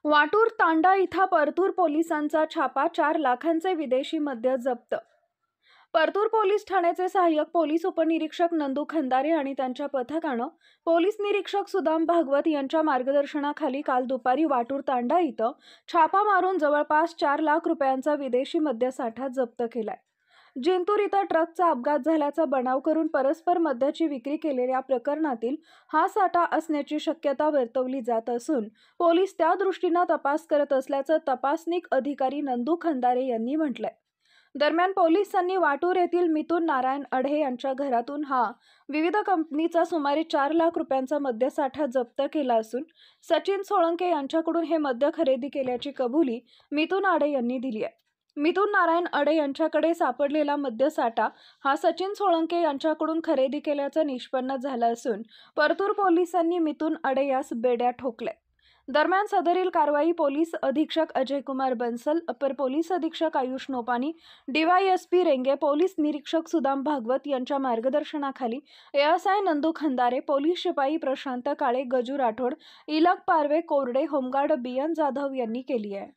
वाटूर तांडा इथं परतूर पोलिसांचा छापा 4 लाखांचे विदेशी मद्य जप्त। परतूर पोलीस ठाण्याचे सहाय्यक पोलीस उपनिरीक्षक नंदू खंदारे आणि त्यांच्या पथकानं पोलीस निरीक्षक सुदाम भागवत यांच्या मार्गदर्शनाखाली काल दुपारी वाटूर तांडा इथं छापा मारून जवळपास 4 लाख रुपयांचा विदेशी मद्यसाठा जप्त केलाय। जिंतूर इथं ट्रकचा अपघात झाल्याचा बनाव करून परस्पर मद्याची विक्री केलेल्या प्रकरणातील हा साठा असण्याची शक्यता वर्तवली जात असून पोलीस त्या दृष्टीनं तपास करत असल्याचं तपासनिक अधिकारी नंदू खंदारे यांनी म्हटलंय। दरम्यान पोलिसांनी वाटूर येथील मिथुन नारायण अढे यांच्या घरातून हा विविध कंपनीचा सुमारे 4 लाख रुपयांचा मद्यसाठा जप्त केला असून सचिन सोळंके यांच्याकडून हे मद्य खरेदी केल्याची कबुली मिथुन अढे यांनी दिली आहे। मिथुन नारायण अढे यांच्याकडे सापडलेला मद्यसाठा हा सचिन सोळंके यांच्याकडून खरेदी केल्याचं निष्पन्न झालं असून परतूर पोलिसांनी मिथुन अढे यास बेड्या ठोकल्या। दरम्यान सदरील कारवाई पोलीस अधीक्षक अजय कुमार बंसल, अपर पोलीस अधीक्षक आयुष नोपानी, DYSP रेंगे, पोलीस निरीक्षक सुदाम भागवत यांच्या मार्गदर्शनाखाली ASI नंदू खंदारे, पोलीस शिपाई प्रशांत काळे, गजू राठोड, इलक पारवे, कोरडे, होमगार्ड BN जाधव यांनी केली आहे।